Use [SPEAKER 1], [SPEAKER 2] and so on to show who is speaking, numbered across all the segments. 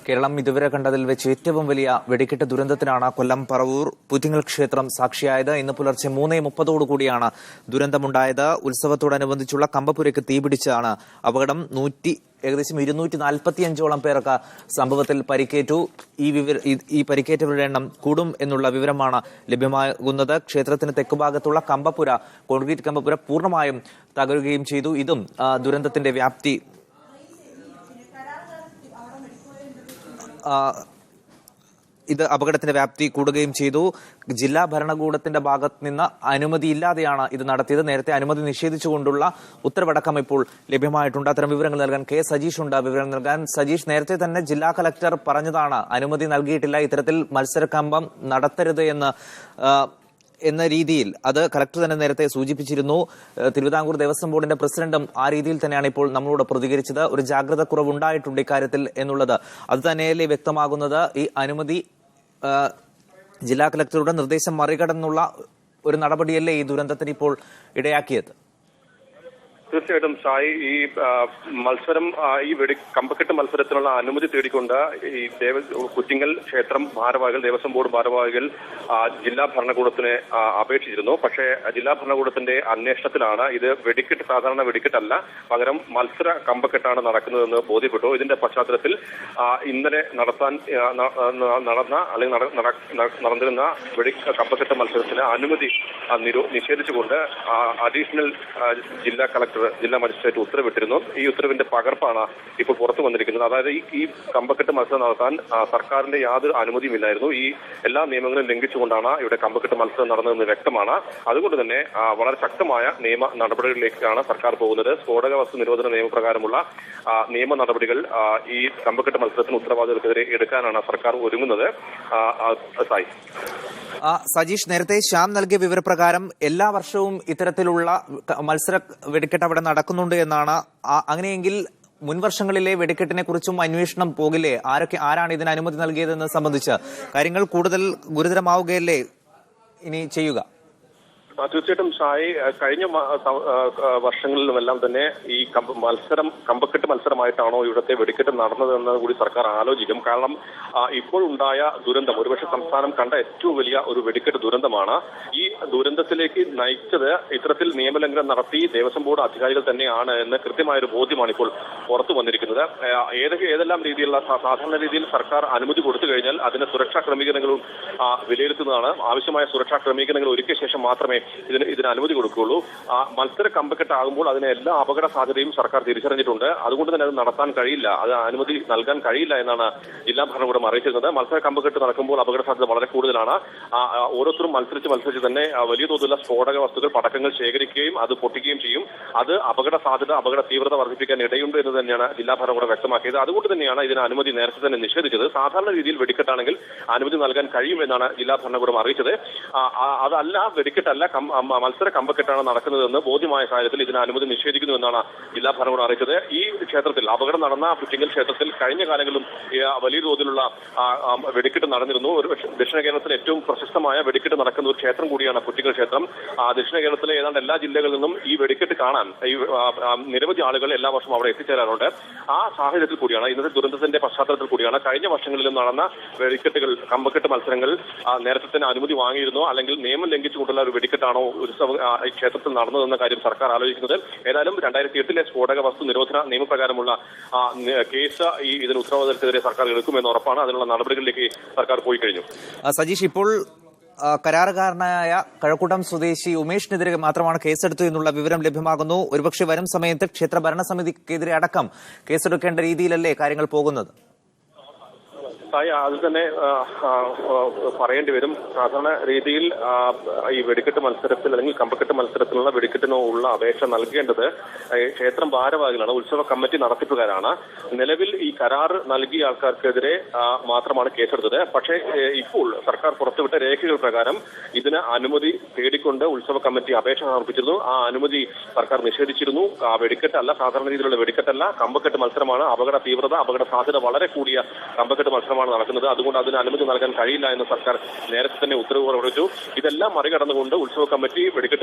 [SPEAKER 1] കേരളം ഇതുവരെ കണ്ടതിൽ വെച്ച് ഏറ്റവും വലിയ വെടിക്കെട്ട് ദുരന്തത്തിനാണ് കൊല്ലം പറവൂർ പുറ്റിങ്ങൽ ക്ഷേത്രം സാക്ഷിയായത്. ഇന്ന് പുലർച്ചെ 3:30 ദുരന്തമുണ്ടായത്. ഉത്സവത്തോടനുബന്ധിച്ചുള്ള കമ്പപ്പുരയ്ക്ക് തീപിടിച്ചാണ് അപകടം. ഏകദേശം 245ഓളം പേർക്ക് സംഭവത്തിൽ പരിക്കേറ്റു. ഈ പരിക്കേറ്റവരുടെ എണ്ണം കൂടും എന്നുള്ള വിവരമാണ് ലഭ്യമാകുന്നത്. ക്ഷേത്രത്തിന് തെക്കുഭാഗത്തുള്ള കമ്പപ്പുര, കോൺക്രീറ്റ് കമ്പപ്പുര പൂർണ്ണമായും തകരുകയും ചെയ്തു. ഇതും ദുരന്തത്തിന്റെ വ്യാപ്തി അപകടത്തിന്റെ വ്യാപ്തി കൂടുകയും ചെയ്തു. ജില്ലാ ഭരണകൂടത്തിന്റെ ഭാഗത്ത് നിന്ന് അനുമതിയില്ലാതെയാണ് ഇത് നടത്തിയത്. നേരത്തെ അനുമതി നിഷേധിച്ചുകൊണ്ടുള്ള ഉത്തരവടക്കം ഇപ്പോൾ ലഭ്യമായിട്ടുണ്ട്. അത്തരം വിവരങ്ങൾ നൽകാൻ കെ സജീഷ് ഉണ്ട്. വിവരങ്ങൾ നൽകാൻ സജീഷ്, നേരത്തെ തന്നെ ജില്ലാ കളക്ടർ പറഞ്ഞതാണ് അനുമതി നൽകിയിട്ടില്ല, ഇത്തരത്തിൽ മത്സരക്കമ്പം നടത്തരുത് എന്ന രീതിയിൽ. അത് കളക്ടർ തന്നെ നേരത്തെ സൂചിപ്പിച്ചിരുന്നു. തിരുവിതാംകൂർ ദേവസ്വം ബോർഡിന്റെ പ്രസിഡന്റും ആ രീതിയിൽ തന്നെയാണ് ഇപ്പോൾ നമ്മളോട് പ്രതികരിച്ചത്. ഒരു ജാഗ്രത കുറവുണ്ടായിട്ടുണ്ട് ഇക്കാര്യത്തിൽ എന്നുള്ളത് അത് തന്നെയല്ലേ വ്യക്തമാകുന്നത്. ഈ അനുമതി ജില്ലാ കളക്ടറുടെ നിർദ്ദേശം മറികടന്നുള്ള ഒരു നടപടിയല്ലേ ഈ ദുരന്തത്തിന് ഇപ്പോൾ ഇടയാക്കിയത്?
[SPEAKER 2] തീർച്ചയായിട്ടും സായി, ഈ മത്സരം, ഈ കമ്പക്കെട്ട് മത്സരത്തിനുള്ള അനുമതി തേടിക്കൊണ്ട് ഈ പുറ്റിങ്ങൽ ക്ഷേത്രം ഭാരവാഹികൾ, ദേവസ്വം ബോർഡ് ഭാരവാഹികൾ ജില്ലാ ഭരണകൂടത്തിന് അപേക്ഷിച്ചിരുന്നു. പക്ഷേ ജില്ലാ ഭരണകൂടത്തിന്റെ അന്വേഷണത്തിലാണ് ഇത് സാധാരണ വെടിക്കെട്ടല്ല, പകരം മത്സര കമ്പക്കെട്ടാണ് നടക്കുന്നതെന്ന് ബോധ്യപ്പെട്ടു. ഇതിന്റെ പശ്ചാത്തലത്തിൽ ഇന്നലെ നടന്നിരുന്ന കമ്പക്കെട്ട് മത്സരത്തിന് അനുമതി നിഷേധിച്ചുകൊണ്ട് അഡീഷണൽ ജില്ലാ കളക്ടർ, ജില്ലാ മജിസ്ട്രേറ്റ് ഉത്തരവിട്ടിരുന്നു. ഈ ഉത്തരവിന്റെ പകർപ്പാണ് ഇപ്പോൾ പുറത്തു വന്നിരിക്കുന്നത്. അതായത് ഈ കമ്പക്കെട്ട് മത്സരം നടത്താൻ സർക്കാരിന്റെ യാതൊരു അനുമതിയുമില്ലായിരുന്നു. ഈ എല്ലാ നിയമങ്ങളും ലംഘിച്ചുകൊണ്ടാണ് ഇവിടെ കമ്പക്കെട്ട് മത്സരം നടന്നതെന്ന് വ്യക്തമാണ്. അതുകൊണ്ട് തന്നെ വളരെ ശക്തമായ നിയമ നടപടികളിലേക്കാണ് സർക്കാർ പോകുന്നത്. സ്ഫോടക വസ്തു നിരോധന നിയമപ്രകാരമുള്ള നിയമ നടപടികൾ ഈ കമ്പക്കെട്ട് മത്സരത്തിന് ഉത്തരവാദികൾക്കെതിരെ എടുക്കാനാണ് സർക്കാർ ഒരുങ്ങുന്നത്. സായി,
[SPEAKER 1] സജീഷ്, നേരത്തെ ശ്യാം നൽകിയ വിവരപ്രകാരം എല്ലാ വർഷവും ഇത്തരത്തിലുള്ള മത്സര വെടിക്കെട്ട് അവിടെ നടക്കുന്നുണ്ട് എന്നാണ്. അങ്ങനെയെങ്കിൽ മുൻവർഷങ്ങളിലെ വെടിക്കെട്ടിനെ കുറിച്ചും അന്വേഷണം പോകില്ലേ? ആരാണ് ഇതിന് അനുമതി നൽകിയതെന്ന് സംബന്ധിച്ച് കാര്യങ്ങൾ കൂടുതൽ ഗുരുതരമാവുകയല്ലേ ഇനി ചെയ്യുക?
[SPEAKER 2] തീർച്ചയായിട്ടും സായി, കഴിഞ്ഞ വർഷങ്ങളിലുമെല്ലാം തന്നെ ഈ കമ്പക്കെട്ട് മത്സരമായിട്ടാണോ ഇവിടുത്തെ വെടിക്കെട്ട് നടന്നതെന്ന് കൂടി സർക്കാർ ആലോചിക്കും. കാരണം ഇപ്പോൾ ഉണ്ടായ ദുരന്തം ഒരുപക്ഷെ സംസ്ഥാനം കണ്ട ഏറ്റവും വലിയ ഒരു വെടിക്കെട്ട് ദുരന്തമാണ്. ഈ ദുരന്തത്തിലേക്ക് നയിച്ചത് ഇത്തരത്തിൽ നിയമലംഘനം നടത്തി ദേവസ്വം ബോർഡ് അധികാരികൾ തന്നെയാണ് എന്ന് കൃത്യമായൊരു ബോധ്യമാണ് ഇപ്പോൾ പുറത്തു വന്നിരിക്കുന്നത്. ഏതെല്ലാം രീതിയിലുള്ള സാധാരണ രീതിയിൽ സർക്കാർ അനുമതി കൊടുത്തു കഴിഞ്ഞാൽ അതിന് സുരക്ഷാ ക്രമീകരണങ്ങളും വിലയിരുത്തുന്നതാണ്. ആവശ്യമായ സുരക്ഷാ ക്രമീകരണങ്ങൾ ഒരുക്കിയ ശേഷം മാത്രമേ ഇതിന് അനുമതി കൊടുക്കുകയുള്ളൂ. മത്സര കമ്പക്കെട്ടാകുമ്പോൾ അതിന് എല്ലാ അപകട സാധ്യതയും സർക്കാർ തിരിച്ചറിഞ്ഞിട്ടുണ്ട്. അതുകൊണ്ട് തന്നെ അത് നടത്താൻ കഴിയില്ല, അത് അനുമതി നൽകാൻ കഴിയില്ല എന്നാണ് ജില്ലാ ഭരണകൂടം അറിയിച്ചിരുന്നത്. മത്സര കമ്പക്കെട്ട് നടക്കുമ്പോൾ അപകട സാധ്യത വളരെ കൂടുതലാണ്. ഓരോരുത്തരും മത്സരിച്ച് തന്നെ വലിയ തോതിലുള്ള സ്ഫോടക വസ്തുക്കൾ, പടക്കങ്ങൾ ശേഖരിക്കുകയും അത് പൊട്ടിക്കുകയും ചെയ്യും. അത് അപകട തീവ്രത വർദ്ധിപ്പിക്കാൻ ഇടയുണ്ട് എന്ന് തന്നെയാണ് ജില്ലാ ഭരണകൂടം വ്യക്തമാക്കിയത്. അതുകൊണ്ട് തന്നെയാണ് ഇതിന് അനുമതി നേരത്തെ തന്നെ നിഷേധിച്ചത്. സാധാരണ രീതിയിൽ വെടിക്കെട്ടാണെങ്കിൽ അനുമതി നൽകാൻ കഴിയുമെന്നാണ് ജില്ലാ ഭരണകൂടം അറിയിച്ചത്. അതല്ല, വെടിക്കെട്ടല്ല, മത്സര കമ്പക്കെട്ടാണ് നടക്കുന്നതെന്ന് ബോധ്യമായ കാര്യത്തിൽ ഇതിന് അനുമതി നിഷേധിക്കുന്നു എന്നാണ് ജില്ലാ ഭരണകൂടം അറിയിച്ചത്. ഈ ക്ഷേത്രത്തിൽ അപകടം നടന്ന പുറ്റിങ്ങൽ ക്ഷേത്രത്തിൽ കഴിഞ്ഞ കാലങ്ങളിലും വലിയ തോതിലുള്ള വെടിക്കെട്ട് നടന്നിരുന്നു. ഒരു ദക്ഷിണ കേരളത്തിലെ ഏറ്റവും പ്രശസ്തമായ വെടിക്കെട്ട് നടക്കുന്ന ഒരു ക്ഷേത്രം കൂടിയാണ് പുറ്റിങ്ങൽ ക്ഷേത്രം. ദക്ഷിണ കേരളത്തിലെ ഏതാണ്ട് എല്ലാ ജില്ലകളിൽ നിന്നും ഈ വെടിക്കെട്ട് കാണാൻ നിരവധി ആളുകൾ എല്ലാ വർഷവും അവിടെ എത്തിച്ചേരാറുണ്ട്. ആ സാഹചര്യത്തിൽ കൂടിയാണ്, ഇന്നത്തെ ദുരന്തത്തിന്റെ പശ്ചാത്തലത്തിൽ കൂടിയാണ് കഴിഞ്ഞ വർഷങ്ങളിലും നടന്ന വെടിക്കെട്ടുകൾ, കമ്പക്കെട്ട് മത്സരങ്ങൾ നേരത്തെ തന്നെ അനുമതി വാങ്ങിയിരുന്നു, അല്ലെങ്കിൽ നിയമം ലംഘിച്ചുകൊണ്ടുള്ള ഒരു വെടിക്കെട്ടാണോ ഈ ക്ഷേത്രത്തിൽ നടന്നതെന്ന കാര്യം സർക്കാർ ആലോചിക്കുന്നത്. ഏതായാലും 2008 സ്ഫോടക വസ്തു നിരോധന നിയമപ്രകാരമുള്ള കേസ് ഇതിന് ഉത്തരവാദിത്തത്തിനെതിരെ സർക്കാർ എടുക്കുമെന്ന് ഉറപ്പാണ്. അതിനുള്ള നടപടികളിലേക്ക് സർക്കാർ പോയി കഴിഞ്ഞു.
[SPEAKER 1] സജീഷ്, ഇപ്പോൾ കരാറുകാരനായ കഴക്കൂട്ടം സ്വദേശി ഉമേഷിനെതിരെ മാത്രമാണ് കേസെടുത്തു എന്നുള്ള വിവരം ലഭ്യമാകുന്നു. ഒരുപക്ഷെ വരും സമയത്ത് ക്ഷേത്ര ഭരണസമിതിക്കെതിരെ അടക്കം കേസെടുക്കേണ്ട രീതിയിലല്ലേ കാര്യങ്ങൾ പോകുന്നത്?
[SPEAKER 2] അത് തന്നെ പറയേണ്ടി വരും. സാധാരണ രീതിയിൽ ഈ വെടിക്കെട്ട് മത്സരത്തിൽ അല്ലെങ്കിൽ കമ്പക്കെട്ട് മത്സരത്തിലുള്ള വെടിക്കെട്ടിനോ ഉള്ള അപേക്ഷ നൽകേണ്ടത് ക്ഷേത്രം ഭാരവാഹികളാണ്, ഉത്സവ കമ്മിറ്റി നടത്തിപ്പുകാരാണ്. നിലവിൽ ഈ കരാർ നൽകിയ ആൾക്കാർക്കെതിരെ മാത്രമാണ് കേസെടുത്തത്. പക്ഷേ ഇപ്പോൾ സർക്കാർ പുറത്തുവിട്ട രേഖകൾ പ്രകാരം ഇതിന് അനുമതി തേടിക്കൊണ്ട് ഉത്സവ കമ്മിറ്റി അപേക്ഷ സമർപ്പിച്ചിരുന്നു. ആ അനുമതി സർക്കാർ നിഷേധിച്ചിരുന്നു. വെടിക്കെട്ടല്ല, സാധാരണ രീതിയിലുള്ള വെടിക്കെട്ടല്ല, കമ്പക്കെട്ട് മത്സരമാണ്. അപകട സാധ്യത വളരെ കൂടിയ കമ്പക്കെട്ട് മത്സരമാണ് വെടിക്കെട്ടാണ് നടക്കുന്നത്. അതുകൊണ്ട് അതിന് അനുമതി നൽകാൻ കഴിയില്ല എന്ന് സർക്കാർ നേരത്തെ തന്നെ ഉത്തരവ് പുറപ്പെടുവിച്ചു. ഇതെല്ലാം മറികടന്നുകൊണ്ട് ഉത്സവ കമ്മിറ്റി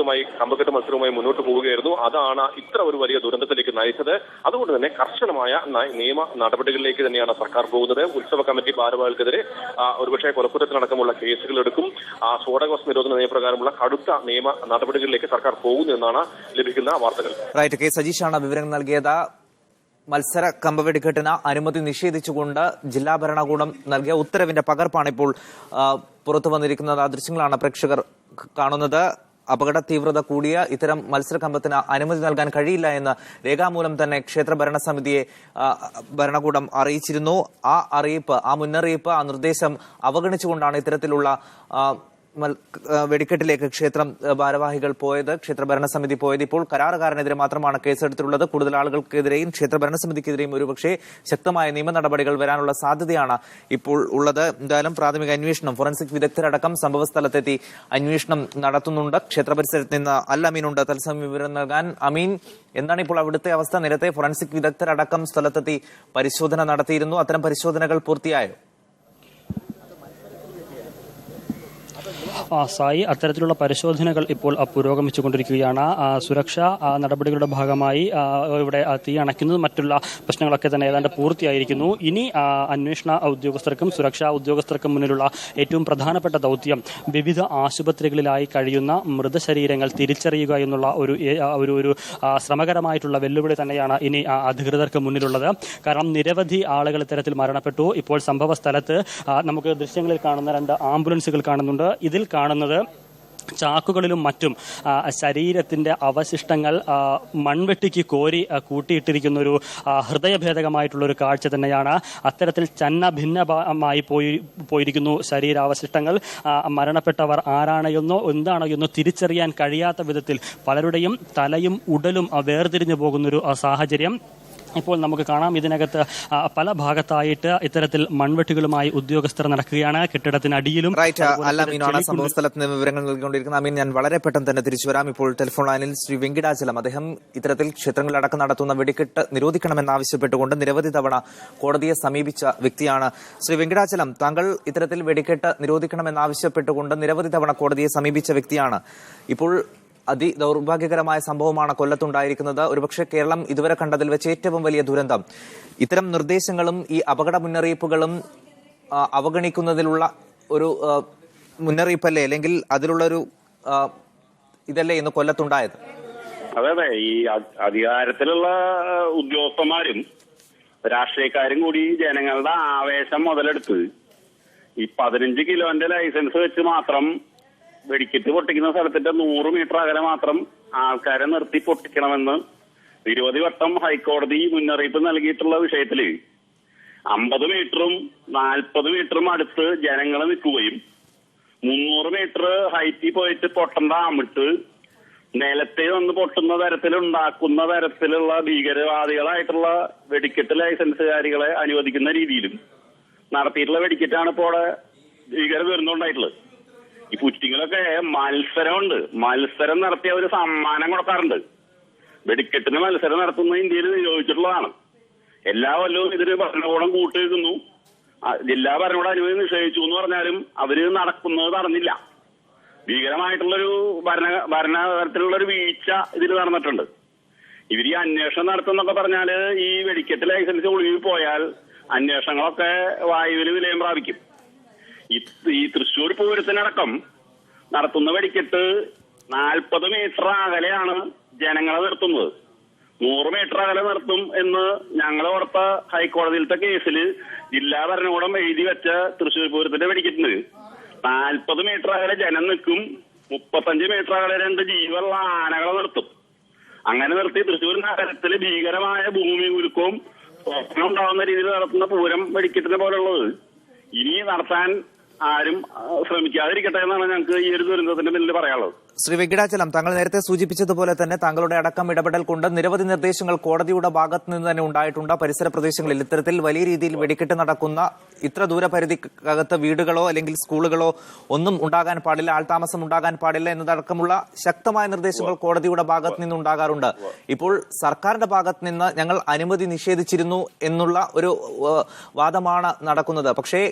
[SPEAKER 2] കമ്പക്കെട്ട് മത്സരവുമായി മുന്നോട്ട് പോവുകയായിരുന്നു. അതാണ് ഇത്ര ഒരു വലിയ ദുരന്തത്തിലേക്ക് നയിച്ചത്. അതുകൊണ്ട് തന്നെ കർശനമായ നിയമ നടപടികളിലേക്ക് തന്നെയാണ് സർക്കാർ പോകുന്നത്. ഉത്സവ കമ്മിറ്റി ഭാരവാഹികൾക്കെതിരെ ഒരുപക്ഷെ കൊലക്കുറ്റത്തിനടക്കമുള്ള കേസുകൾ എടുക്കും. സ്ഫോടകവസ്തു നിരോധന നിയമപ്രകാരമുള്ള കടുത്ത നിയമ നടപടികളിലേക്ക് സർക്കാർ പോകുന്നു എന്നാണ് ലഭിക്കുന്ന വാർത്തകൾ.
[SPEAKER 1] റൈറ്റ്, കെ സജീഷാണ് വിവരങ്ങൾ നൽകിയത്. മത്സര കമ്പവെടിക്കെട്ടിന് അനുമതി നിഷേധിച്ചുകൊണ്ട് ജില്ലാ ഭരണകൂടം നൽകിയ ഉത്തരവിന്റെ പകർപ്പാണ് ഇപ്പോൾ പുറത്തു വന്നിരിക്കുന്നത്. ആ ദൃശ്യങ്ങളാണ് പ്രേക്ഷകർ കാണുന്നത്. അപകട തീവ്രത കൂടിയ ഇത്തരം മത്സരകമ്പത്തിന് അനുമതി നൽകാൻ കഴിയില്ല എന്ന് രേഖാമൂലം തന്നെ ക്ഷേത്ര ഭരണസമിതിയെ ഭരണകൂടം അറിയിച്ചിരുന്നു. ആ മുന്നറിയിപ്പ്, ആ നിർദ്ദേശം അവഗണിച്ചുകൊണ്ടാണ് ഇത്തരത്തിലുള്ള വെടിക്കെട്ടിലേക്ക് ക്ഷേത്രം ഭാരവാഹികൾ പോയത്, ക്ഷേത്ര ഭരണസമിതി പോയത്. ഇപ്പോൾ കരാറുകാരനെതിരെ മാത്രമാണ് കേസെടുത്തിട്ടുള്ളത്. കൂടുതൽ ആളുകൾക്കെതിരെയും ക്ഷേത്ര ഭരണസമിതിക്കെതിരെയും ഒരുപക്ഷെ ശക്തമായ നിയമ നടപടികൾ വരാനുള്ള സാധ്യതയാണ് ഇപ്പോൾ ഉള്ളത്. എന്തായാലും പ്രാഥമിക അന്വേഷണം, ഫോറൻസിക് വിദഗ്ധരടക്കം സംഭവസ്ഥലത്തെത്തി അന്വേഷണം നടത്തുന്നുണ്ട്. ക്ഷേത്ര പരിസരത്ത് നിന്ന് അമീനുണ്ട് തത്സമയം വിവരം നൽകാൻ. അമീൻ, എന്താണ് ഇപ്പോൾ അവിടുത്തെ അവസ്ഥ? നേരത്തെ ഫോറൻസിക് വിദഗ്ധരടക്കം സ്ഥലത്തെത്തി പരിശോധന നടത്തിയിരുന്നു. അത്തരം പരിശോധനകൾ പൂർത്തിയായോ?
[SPEAKER 3] സായി, അത്തരത്തിലുള്ള പരിശോധനകൾ ഇപ്പോൾ പുരോഗമിച്ചുകൊണ്ടിരിക്കുകയാണ്. സുരക്ഷാ നടപടികളുടെ ഭാഗമായി ഇവിടെ തീ അണയ്ക്കുന്നത് മറ്റുള്ള പ്രശ്നങ്ങളൊക്കെ തന്നെ ഏതാണ്ട് പൂർത്തിയായിരിക്കുന്നു. ഇനി അന്വേഷണ ഉദ്യോഗസ്ഥർക്കും സുരക്ഷാ ഉദ്യോഗസ്ഥർക്കും മുന്നിലുള്ള ഏറ്റവും പ്രധാനപ്പെട്ട ദൗത്യം വിവിധ ആശുപത്രികളിലായി കഴിയുന്ന മൃതശരീരങ്ങൾ തിരിച്ചറിയുക എന്നുള്ള ഒരു ശ്രമകരമായിട്ടുള്ള വെല്ലുവിളി തന്നെയാണ് ഇനി അധികൃതർക്ക് മുന്നിലുള്ളത്. കാരണം നിരവധി ആളുകൾ ഇത്തരത്തിൽ മരണപ്പെട്ടു. ഇപ്പോൾ സംഭവ സ്ഥലത്ത് നമുക്ക് ദൃശ്യങ്ങളിൽ കാണുന്ന 2 ആംബുലൻസുകൾ കാണുന്നുണ്ട്. ഇതിൽ കാണുന്നത് ചാക്കുകളിലും മറ്റും ശരീരത്തിന്റെ അവശിഷ്ടങ്ങൾ മൺവെട്ടിക്ക് കോരി കൂട്ടിയിട്ടിരിക്കുന്ന ഒരു ഹൃദയഭേദകമായിട്ടുള്ള ഒരു കാഴ്ച തന്നെയാണ്. അത്തരത്തിൽ ഛന്ന പോയിരിക്കുന്നു ശരീരാവശിഷ്ടങ്ങൾ. മരണപ്പെട്ടവർ ആരാണെന്നോ എന്താണോ എന്നോ തിരിച്ചറിയാൻ കഴിയാത്ത വിധത്തിൽ പലരുടെയും തലയും ഉടലും വേർതിരിഞ്ഞു പോകുന്നൊരു സാഹചര്യം ഇപ്പോൾ നമുക്ക് കാണാം. ഇതിനകത്ത് പല ഭാഗത്തായിട്ട് ഇത്തരത്തിൽ മൺവെട്ടുകളുമായി ഉദ്യോഗസ്ഥർ നടക്കുകയാണ്. കെട്ടിടത്തിനടിയിലും
[SPEAKER 1] സംഭവ സ്ഥലത്ത് നിന്ന് വിവരങ്ങൾ നൽകിക്കൊണ്ടിരിക്കുന്ന അമീൻ, ഞാൻ വളരെ പെട്ടെന്ന് തന്നെ തിരിച്ചു വരാം. ഇപ്പോൾ ടെലിഫോൺ ലൈനിൽ ശ്രീ വെങ്കിടാചലം, അദ്ദേഹം ഇത്തരത്തിൽ ക്ഷേത്രങ്ങളിലടക്കം നടത്തുന്ന വെടിക്കെട്ട് നിരോധിക്കണമെന്നാവശ്യപ്പെട്ടുകൊണ്ട് നിരവധി തവണ കോടതിയെ സമീപിച്ച വ്യക്തിയാണ്. ശ്രീ വെങ്കിടാചലം, താങ്കൾ ഇത്തരത്തിൽ വെടിക്കെട്ട് നിരോധിക്കണമെന്നാവശ്യപ്പെട്ടുകൊണ്ട് നിരവധി തവണ കോടതിയെ സമീപിച്ച വ്യക്തിയാണ്. ഇപ്പോൾ അതിദൗർഭാഗ്യകരമായ സംഭവമാണ് കൊല്ലത്തുണ്ടായിരിക്കുന്നത്. ഒരുപക്ഷെ കേരളം ഇതുവരെ കണ്ടതിൽ വെച്ച് ഏറ്റവും വലിയ ദുരന്തം. ഇത്തരം നിർദ്ദേശങ്ങളും ഈ അപകട മുന്നറിയിപ്പുകളും അവഗണിക്കുന്നതിലുള്ള ഒരു മുന്നറിയിപ്പല്ലേ, അല്ലെങ്കിൽ അതിലുള്ളൊരു ഇതല്ലേ ഇന്ന് കൊല്ലത്തുണ്ടായത്?
[SPEAKER 4] അതെ, ഈ അധികാരത്തിലുള്ള ഉദ്യോഗസ്ഥന്മാരും രാഷ്ട്രീയക്കാരും കൂടി ജനങ്ങളുടെ ആവേശം മുതലെടുത്ത് ഈ 15 കിലോന്റെ ലൈസൻസ് വെച്ച് മാത്രം വെടിക്കെട്ട് പൊട്ടിക്കുന്ന സ്ഥലത്തിന്റെ 100 മീറ്റർ അകലെ മാത്രം ആൾക്കാരെ നിർത്തി പൊട്ടിക്കണമെന്ന് നിരവധി വട്ടം ഹൈക്കോടതി മുന്നറിയിപ്പ് നൽകിയിട്ടുള്ള വിഷയത്തില് 50 മീറ്ററും 40 മീറ്ററും അടുത്ത് ജനങ്ങൾ നിൽക്കുകയും 300 മീറ്റർ ഹൈറ്റിൽ പോയിട്ട് പൊട്ടണ്ട അമിട്ട് നിലത്തെ വന്ന് പൊട്ടുന്ന തരത്തിലുണ്ടാക്കുന്ന തരത്തിലുള്ള ഭീകരവാദികളായിട്ടുള്ള വെടിക്കെട്ട് ലൈസൻസുകാരികളെ അനുവദിക്കുന്ന രീതിയിലും നടത്തിയിട്ടുള്ള വെടിക്കെട്ടാണ് ഇപ്പോൾ ഭീകര ദുരന്തമുണ്ടായിട്ടുള്ളത്. ഈ പുറ്റിങ്ങളൊക്കെ മത്സരമുണ്ട്, മത്സരം നടത്തിയ ഒരു സമ്മാനം കൊടുക്കാറുണ്ട്. വെടിക്കെട്ടിന് മത്സരം നടത്തുന്ന ഇന്ത്യയിൽ നിരോധിച്ചിട്ടുള്ളതാണ്. എല്ലാ കൊല്ലവും ഇതിന് ഭരണകൂടം കൂട്ടുവെക്കുന്നു. ജില്ലാ ഭരണകൂടം അനുമതി നിഷേധിച്ചു എന്ന് പറഞ്ഞാലും അവര് നടക്കുന്നത് നടന്നില്ല. ഭീകരമായിട്ടുള്ളൊരു ഭരണതരത്തിലുള്ളൊരു വീഴ്ച ഇതിൽ നടന്നിട്ടുണ്ട്. ഇവർ ഈ അന്വേഷണം നടത്തുന്നൊക്കെ പറഞ്ഞാല് ഈ വെടിക്കെട്ട് ലൈസൻസ് ഒളിവിൽ പോയാൽ അന്വേഷണങ്ങളൊക്കെ വായുവിൽ വിലയം പ്രാപിക്കും. ഈ തൃശ്ശൂർ പൂരത്തിനടക്കം നടത്തുന്ന വെടിക്കെട്ട് 40 മീറ്റർ അകലെയാണ് ജനങ്ങളെ നിർത്തുന്നത്. 100 മീറ്റർ അകലെ നിർത്തും എന്ന് ഞങ്ങൾ കൊടുത്ത ഹൈക്കോടതിയിലത്തെ കേസിൽ ജില്ലാ ഭരണകൂടം എഴുതി വെച്ച തൃശ്ശൂർ പൂരത്തിന്റെ വെടിക്കെട്ടിന് 40 മീറ്റർ അകലെ ജനം നിൽക്കും. 35 മീറ്റർ അകലെ 2 ജീവനുള്ള ആനകളെ നിർത്തും. അങ്ങനെ നിർത്തി തൃശ്ശൂർ നഗരത്തില് ഭീകരമായ ഭൂമി കുലുക്കവും ഉണ്ടാവുന്ന രീതിയിൽ നടത്തുന്ന പൂരം വെടിക്കെട്ടിനെ പോലുള്ളത് ഇനി നടത്താൻ ആരും ശ്രമിക്കാതിരിക്കട്ടെ എന്നാണ് ഞങ്ങൾക്ക് ഈ ഒരു ദുരന്തത്തിന്റെ പിന്നിൽ പറയാനുള്ളത്.
[SPEAKER 1] ശ്രീ വെങ്കിടാചലം, താങ്കൾ നേരത്തെ സൂചിപ്പിച്ചതുപോലെ തന്നെ താങ്കളുടെ അടക്കം ഇടപെടൽ കൊണ്ട് നിരവധി നിർദ്ദേശങ്ങൾ കോടതിയുടെ ഭാഗത്ത് നിന്ന് തന്നെ ഉണ്ടായിട്ടുണ്ട്. പരിസര പ്രദേശങ്ങളിൽ ഇത്തരത്തിൽ വലിയ രീതിയിൽ വെടിക്കെട്ട് നടക്കുന്ന ഇത്ര ദൂരപരിധിക്കകത്ത് വീടുകളോ അല്ലെങ്കിൽ സ്കൂളുകളോ ഒന്നും ഉണ്ടാകാൻ പാടില്ല, ആൾതാമസം ഉണ്ടാകാൻ പാടില്ല എന്നതടക്കമുള്ള ശക്തമായ നിർദ്ദേശങ്ങൾ കോടതിയുടെ ഭാഗത്ത് നിന്നുണ്ടാകാറുണ്ട്. ഇപ്പോൾ സർക്കാരിന്റെ ഭാഗത്ത് നിന്ന് ഞങ്ങൾ അനുമതി നിഷേധിച്ചിരുന്നു എന്നുള്ള ഒരു വാദമാണ് നടക്കുന്നത്. പക്ഷേ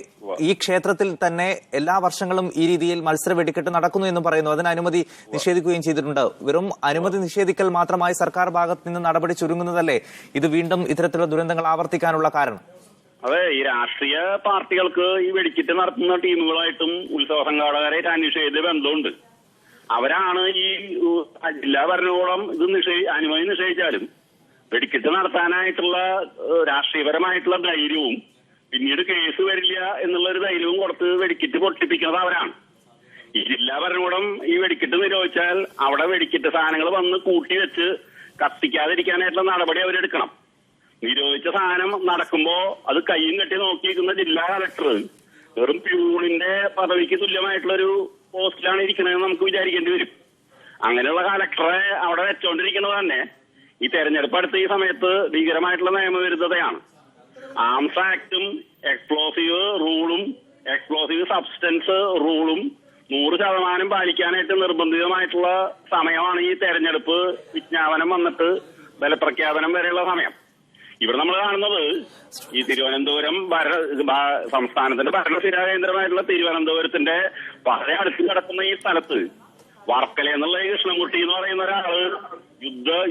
[SPEAKER 1] ഈ ക്ഷേത്രത്തിൽ തന്നെ എല്ലാ വർഷങ്ങളും ഈ രീതിയിൽ മത്സര വെടിക്കെട്ട് നടക്കുന്നു എന്ന് പറയുന്നു. അതിന് അനുമതി നിഷേധിക്കുകയും ചെയ്തിട്ടുണ്ട്. വെറും അനുമതി നിഷേധിക്കൽ മാത്രമായി സർക്കാർ ഭാഗത്ത് നിന്ന് നടപടി ചുരുങ്ങുന്നതല്ലേ ഇത് വീണ്ടും ഇത്തരത്തിലുള്ള ദുരന്തങ്ങൾ ആവർത്തിക്കാനുള്ള കാരണം?
[SPEAKER 4] അതെ, ഈ രാഷ്ട്രീയ പാർട്ടികൾക്ക് ഈ വെടിക്കെട്ട് നടത്തുന്ന ടീമുകളായിട്ടും ഉത്സവ സംഘാടകരായിട്ട് അന്വേഷിച്ച ബന്ധമുണ്ട്. അവരാണ് ഈ ജില്ലാ ഭരണകൂടം ഇത് അനുമതി നിഷേധിച്ചാലും വെടിക്കെട്ട് നടത്താനായിട്ടുള്ള രാഷ്ട്രീയപരമായിട്ടുള്ള ധൈര്യവും പിന്നീട് കേസ് വരില്ല എന്നുള്ളൊരു ധൈര്യവും കൊടുത്ത് വെടിക്കെട്ട് പൊട്ടിപ്പിക്കുന്നത് അവരാണ്. ഈ ജില്ലാ ഭരണകൂടം ഈ വെടിക്കെട്ട് നിരോധിച്ചാൽ അവിടെ വെടിക്കെട്ട് സാധനങ്ങൾ വന്ന് കൂട്ടിവെച്ച് കത്തിക്കാതിരിക്കാനായിട്ടുള്ള നടപടി അവരെടുക്കണം. നിരോധിച്ച സാധനം നടക്കുമ്പോ അത് കയ്യും കെട്ടി നോക്കിയിരിക്കുന്ന ജില്ലാ കളക്ടർ വെറും പ്യൂണിന്റെ പദവിക്ക് തുല്യമായിട്ടുള്ളൊരു പോസ്റ്റിലാണ് ഇരിക്കണതെന്ന് നമുക്ക് വിചാരിക്കേണ്ടി വരും. അങ്ങനെയുള്ള കളക്ടറെ അവിടെ വെച്ചോണ്ടിരിക്കുന്നത് തന്നെ ഈ തെരഞ്ഞെടുപ്പ് അടുത്ത ഈ സമയത്ത് ഭീകരമായിട്ടുള്ള നിയമവിരുദ്ധതയാണ്. ആംസ് ആക്ടും എക്സ്പ്ലോസീവ് റൂളും എക്സ്പ്ലോസീവ് സബ്സ്റ്റൻസ് റൂളും 100% പാലിക്കാനായിട്ട് നിർബന്ധിതമായിട്ടുള്ള സമയമാണ് ഈ തെരഞ്ഞെടുപ്പ് വിജ്ഞാപനം വന്നിട്ട് ബലപ്രഖ്യാപനം വരെയുള്ള സമയം. ഇവിടെ നമ്മൾ കാണുന്നത് ഈ തിരുവനന്തപുരം സംസ്ഥാനത്തിന്റെ ഭരണസ്ഥിരാ കേന്ദ്രമായിട്ടുള്ള തിരുവനന്തപുരത്തിന്റെ വളരെ അടുത്ത് കിടക്കുന്ന ഈ സ്ഥലത്ത് വർക്കല എന്നുള്ള ഈ കൃഷ്ണൻകുട്ടി എന്ന് പറയുന്ന ഒരാള്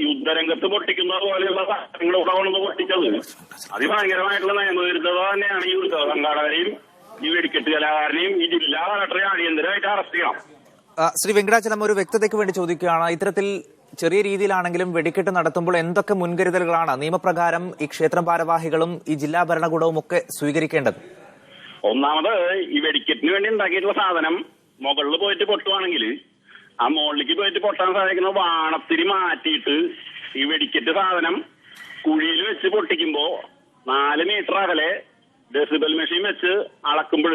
[SPEAKER 4] യുദ്ധരംഗത്ത് പൊട്ടിക്കുന്നത് പോലെയുള്ള സാധനങ്ങൾ ഇവിടെ കൊണ്ടു പൊട്ടിച്ചത് അതിഭയങ്കരമായിട്ടുള്ള നിയമവിരുദ്ധത തന്നെയാണ്. ഈ ഉത്സവ സംഘാടകരെയും ഈ വെടിക്കെട്ട് കലാകാരനെയും ഈ ജില്ലാ കളക്ടറെ അടിയന്തരമായിട്ട് അറസ്റ്റ് ചെയ്യണം.
[SPEAKER 1] ശ്രീ വെങ്കടാചലം, ഒരു വ്യക്തതയ്ക്ക് വേണ്ടി ചോദിക്കുകയാണ്. ഇത്തരത്തിൽ ചെറിയ രീതിയിലാണെങ്കിലും വെടിക്കെട്ട് നടത്തുമ്പോൾ എന്തൊക്കെ മുൻകരുതലുകളാണ് നിയമപ്രകാരം ഈ ക്ഷേത്രം ഭാരവാഹികളും ഈ ജില്ലാ ഭരണകൂടവും ഒക്കെ സ്വീകരിക്കേണ്ടത്?
[SPEAKER 4] ഒന്നാമത് ഈ വെടിക്കെട്ടിന് വേണ്ടി ഉണ്ടാക്കിയിട്ടുള്ള സാധനം മുകളിൽ പോയിട്ട് പൊട്ടുവാണെങ്കിൽ ആ മുകളിലേക്ക് പോയിട്ട് പൊട്ടാൻ സാധിക്കുന്ന വാണത്തിരി മാറ്റിയിട്ട് ഈ വെടിക്കെട്ട് സാധനം കുഴിയിൽ വെച്ച് പൊട്ടിക്കുമ്പോ 4 മീറ്റർ അകലെ ഡെസിബൽ മെഷീൻ വെച്ച് അളക്കുമ്പോൾ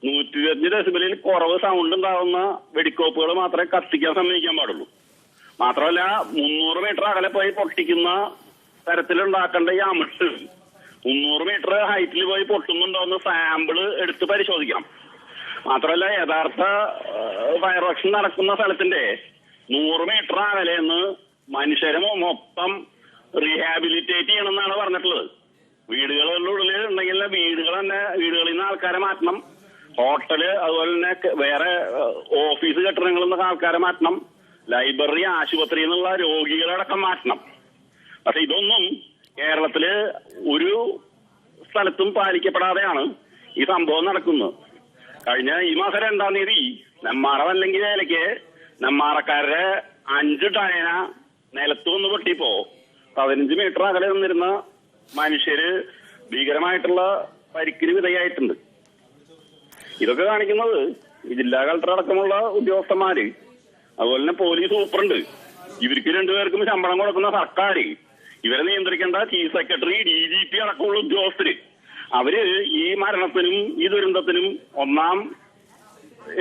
[SPEAKER 4] 125 ഡെസിബലിൽ കുറവ് സൗണ്ട് ഉണ്ടാവുന്ന വെടിക്കോപ്പുകൾ മാത്രമേ കത്തിക്കാൻ സമ്മതിക്കാൻ പാടുള്ളൂ. മാത്രമല്ല 300 മീറ്റർ അകലെ പോയി പൊട്ടിക്കുന്ന തരത്തിലുണ്ടാക്കേണ്ട ഈ അമിട്ട് 300 മീറ്റർ ഹൈറ്റിൽ പോയി പൊട്ടുന്നുണ്ടോ എന്ന് സാമ്പിള് എടുത്ത് പരിശോധിക്കണം. മാത്രമല്ല യഥാർത്ഥ ഫയർ വർക്സ് നടക്കുന്ന സ്ഥലത്തിന്റെ 100 മീറ്റർ അകലെന്ന് മനുഷ്യരെ മൊത്തം റീഹാബിലിറ്റേറ്റ് ചെയ്യണമെന്നാണ് പറഞ്ഞിട്ടുള്ളത്. വീടുകളുടെ ഉള്ളിൽ ഉണ്ടെങ്കിൽ വീടുകളിൽ നിന്ന് ആൾക്കാരെ മാറ്റണം. ഹോട്ടല് അതുപോലെ തന്നെ വേറെ ഓഫീസ് കെട്ടിടങ്ങളിൽ നിന്നൊക്കെ ആൾക്കാരെ മാറ്റണം. ലൈബ്രറി, ആശുപത്രി എന്നുള്ള രോഗികളടക്കം മാറ്റണം. പക്ഷെ ഇതൊന്നും കേരളത്തില് ഒരു സ്ഥലത്തും പാലിക്കപ്പെടാതെയാണ് ഈ സംഭവം നടക്കുന്നത്. കഴിഞ്ഞ ഈ മാസം 2-ാം തീയതി നെമ്മാറ വല്ലെങ്കിൽ വേലയ്ക്ക് നെമ്മാറക്കാരുടെ 5 ടയന നിലത്ത് വന്ന് പൊട്ടിയപ്പോ 15 മീറ്റർ അകലെ നിന്നിരുന്ന മനുഷ്യര് ഭീകരമായിട്ടുള്ള പരിക്കിന് വിധേയായിട്ടുണ്ട്. ഇതൊക്കെ കാണിക്കുന്നത് ഈ ജില്ലാ കളക്ടർ അടക്കമുള്ള ഉദ്യോഗസ്ഥന്മാര് അതുപോലെ തന്നെ പോലീസ് സൂപ്രണ്ട് ഇവർക്ക് 2 പേർക്കും ശമ്പളം കൊടുക്കുന്ന സർക്കാർ, ഇവരെ നിയന്ത്രിക്കേണ്ട ചീഫ് സെക്രട്ടറി, DGP അടക്കമുള്ള ഉദ്യോഗസ്ഥര് അവര് ഈ മരണത്തിനും ഈ ദുരന്തത്തിനും ഒന്നാം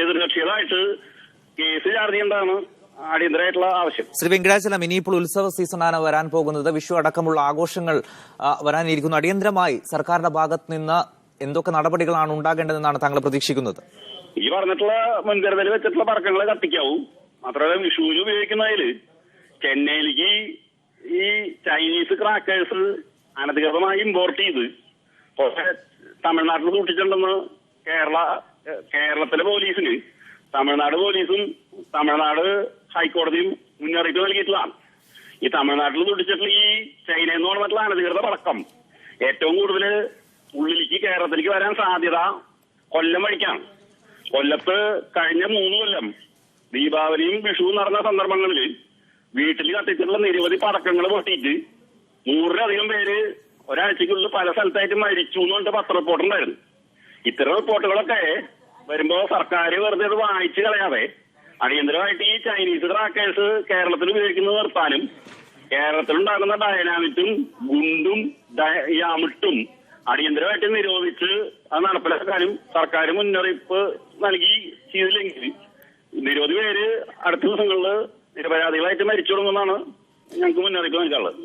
[SPEAKER 4] എതിർകക്ഷികളായിട്ട് കേസ് ചാർജ് ചെയ്യേണ്ടതാണ് അടിയന്തരമായിട്ടുള്ള ആവശ്യം.
[SPEAKER 1] ശ്രീ വെങ്കടാചലം, ഇനിയിപ്പോൾ ഉത്സവ സീസണാണ് വരാൻ പോകുന്നത്. വിഷു അടക്കമുള്ള ആഘോഷങ്ങൾ വരാനിരിക്കുന്നു. അടിയന്തരമായി സർക്കാരിന്റെ ഭാഗത്ത് നിന്ന് എന്തൊക്കെ നടപടികളാണ് ഉണ്ടാകേണ്ടതെന്നാണ് താങ്കൾ പ്രതീക്ഷിക്കുന്നത്?
[SPEAKER 4] ഈ പറഞ്ഞിട്ടുള്ള മുൻകരുതൽ വെച്ചിട്ടുള്ള പടക്കങ്ങൾ കത്തിക്കാവും. മാത്രമല്ല വിഷുവിന് ഉപയോഗിക്കുന്നതിൽ ചെന്നൈയിലേക്ക് ഈ ചൈനീസ് ക്രാക്കേഴ്സ് അനധികൃതമായി ഇമ്പോർട്ട് ചെയ്ത് തമിഴ്നാട്ടിൽ സൂക്ഷിച്ചിട്ടുണ്ടെന്ന് കേരളത്തിലെ പോലീസിന് തമിഴ്നാട് പോലീസും തമിഴ്നാട് ഹൈക്കോടതിയും മുന്നറിയിപ്പ് നൽകിയിട്ടുള്ളതാണ്. ഈ തമിഴ്നാട്ടിൽ സൂക്ഷിച്ചിട്ടുള്ള ഈ ചൈന എന്ന് പറഞ്ഞിട്ടുള്ള അനധികൃത പടക്കം ഏറ്റവും കൂടുതൽ ഉള്ളിലേക്ക് കേരളത്തിലേക്ക് വരാൻ സാധ്യത കൊല്ലം വഴിക്കാണ്. കൊല്ലത്ത് കഴിഞ്ഞ 3 കൊല്ലം ദീപാവലിയും വിഷുവും നടന്ന സന്ദർഭങ്ങളിൽ വീട്ടിൽ കത്തിച്ചിട്ടുള്ള നിരവധി പടക്കങ്ങൾ പൊട്ടിയിട്ട് 100-ലധികം പേര് ഒരാഴ്ചക്കുള്ളിൽ പല സ്ഥലത്തായിട്ട് മരിച്ചു എന്ന് പറഞ്ഞിട്ട് പത്ര റിപ്പോർട്ടുണ്ടായിരുന്നു. ഇത്തരം റിപ്പോർട്ടുകളൊക്കെ വരുമ്പോ സർക്കാർ വെറുതെ അത് വായിച്ചു കളയാതെ അടിയന്തരമായിട്ട് ഈ ചൈനീസ് ക്രാക്കേഴ്സ് കേരളത്തിൽ ഉപയോഗിക്കുന്നത് നിർത്താനും കേരളത്തിലുണ്ടാകുന്ന ഡൈനാമിറ്റും ഗുണ്ടും ഈ അമിട്ടും അടിയന്തരമായിട്ട് നിരോധിച്ച് അത് നടപ്പിലാക്കാനും സർക്കാർ മുന്നറിയിപ്പ് നൽകി ചെയ്തില്ലെങ്കിൽ നിരവധി പേര് അടുത്ത ദിവസങ്ങളിൽ നിരപരാധികളായിട്ട് മരിച്ചു തുടങ്ങുമെന്നാണ് ഞങ്ങൾക്ക് മുന്നറിയിപ്പ് നൽകാനുള്ളത്.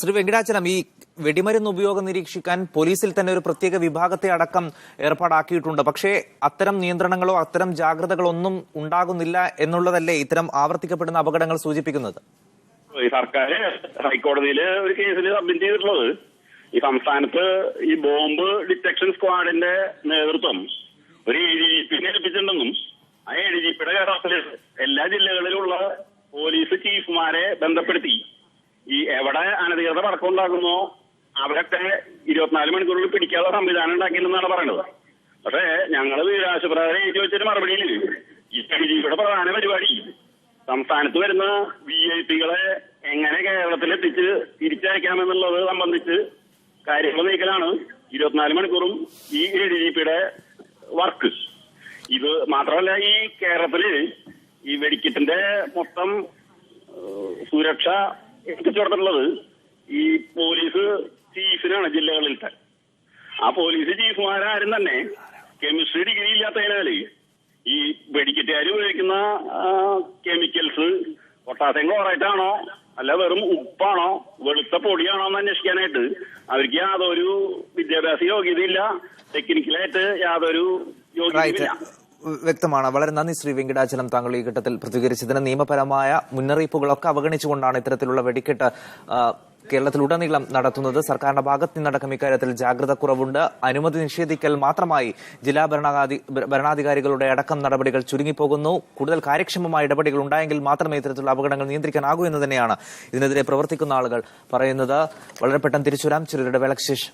[SPEAKER 1] ശ്രീ വെങ്കിടാചലം, ഈ വെടിമരുന്ന് ഉപയോഗം നിരീക്ഷിക്കാൻ പോലീസിൽ തന്നെ ഒരു പ്രത്യേക വിഭാഗത്തെ അടക്കം ഏർപ്പാടാക്കിയിട്ടുണ്ട്. പക്ഷേ അത്തരം നിയന്ത്രണങ്ങളോ അത്തരം ജാഗ്രതകളോ ഒന്നും ഉണ്ടാകുന്നില്ല എന്നുള്ളതല്ലേ ഇത്തരം ആവർത്തിക്കപ്പെടുന്ന അപകടങ്ങൾ സൂചിപ്പിക്കുന്നത്?
[SPEAKER 4] ഈ സർക്കാർ ഹൈക്കോടതിയിൽ ഒരു കേസിൽ സബ്മിറ്റ് ചെയ്തിട്ടുള്ളത് ഈ സംസ്ഥാനത്ത് ഈ ബോംബ് ഡിറ്റക്ഷൻ സ്ക്വാഡിന്റെ നേതൃത്വം ഒരു ADGP ഏൽപ്പിച്ചിട്ടുണ്ടെന്നും ആ ADGP കേരളത്തില് എല്ലാ ജില്ലകളിലുള്ള പോലീസ് ചീഫുമാരെ ബന്ധപ്പെടുത്തി ഈ എവിടെ അനധികൃത പടക്കം ഉണ്ടാകുന്നോ അവരൊക്കെ 24 മണിക്കൂറിൽ പിടിക്കാനുള്ള സംവിധാനം ഉണ്ടാക്കിയെന്നാണ് പറയുന്നത്. പക്ഷേ ഞങ്ങൾ വീരാശപ്രകാരം എഴുതി വെച്ചൊരു മറുപടിയിൽ ഈ ADGPയുടെ പ്രധാന പരിപാടി സംസ്ഥാനത്ത് വരുന്ന VIP-കളെ എങ്ങനെ കേരളത്തിലെത്തിച്ച് തിരിച്ചയക്കാമെന്നുള്ളത് സംബന്ധിച്ച് കാര്യങ്ങൾ നീക്കലാണ് 24 മണിക്കൂറും ഈ ADGP-യുടെ വർക്ക്. ഇത് മാത്രമല്ല, ഈ കേരളത്തില് ഈ വെടിക്കെട്ടിന്റെ മൊത്തം സുരക്ഷ എത്തിച്ചുകൊടുത്തിട്ടുള്ളത് ഈ പോലീസ് ചീഫിനാണ് ജില്ലകളിലത്തെ. ആ പോലീസ് ചീഫുമാരും തന്നെ കെമിസ്ട്രി ഡിഗ്രി ഇല്ലാത്തതിനാല് ഈ വെടിക്കെട്ടുകാർ ഉപയോഗിക്കുന്ന കെമിക്കൽസ് പൊട്ടാസ്യം ക്ലോറൈറ്റ് ആണോ അല്ല വെറും ഉപ്പാണോ വെളുത്ത പൊടിയാണോ എന്ന് അന്വേഷിക്കാനായിട്ട് അവർക്ക് യാതൊരു വിദ്യാഭ്യാസ യോഗ്യതയില്ല, ടെക്നിക്കലായിട്ട് യാതൊരു യോഗ്യതയില്ല.
[SPEAKER 1] വ്യക്തമാണ്. വളരെ നന്ദി ശ്രീ വെങ്കിടാചലം, താങ്കൾ ഈ ഘട്ടത്തിൽ പ്രതികരിച്ചതിന്. നിയമപരമായ മുന്നറിയിപ്പുകളൊക്കെ അവഗണിച്ചുകൊണ്ടാണ് ഇത്തരത്തിലുള്ള വെടിക്കെട്ട് കേരളത്തിലുടനീളം നടത്തുന്നത്. സർക്കാരിന്റെ ഭാഗത്ത് നിന്നടക്കം ഇക്കാര്യത്തിൽ ജാഗ്രത കുറവുണ്ട്. അനുമതി നിഷേധിക്കൽ മാത്രമായി ജില്ലാ ഭരണാധികാരികളുടെ അടക്കം നടപടികൾ ചുരുങ്ങിപ്പോകുന്നു. കൂടുതൽ കാര്യക്ഷമമായ ഇടപെടലുകൾ ഉണ്ടായെങ്കിൽ മാത്രമേ ഇത്തരത്തിലുള്ള അപകടങ്ങൾ നിയന്ത്രിക്കാനാകൂ എന്ന് തന്നെയാണ് ഇതിനെതിരെ പ്രവർത്തിക്കുന്ന ആളുകൾ പറയുന്നത്. വളരെ പെട്ടെന്ന് തിരിച്ചുവരാം, ചെറിയ ഇടവേളയ്ക്ക് ശേഷം.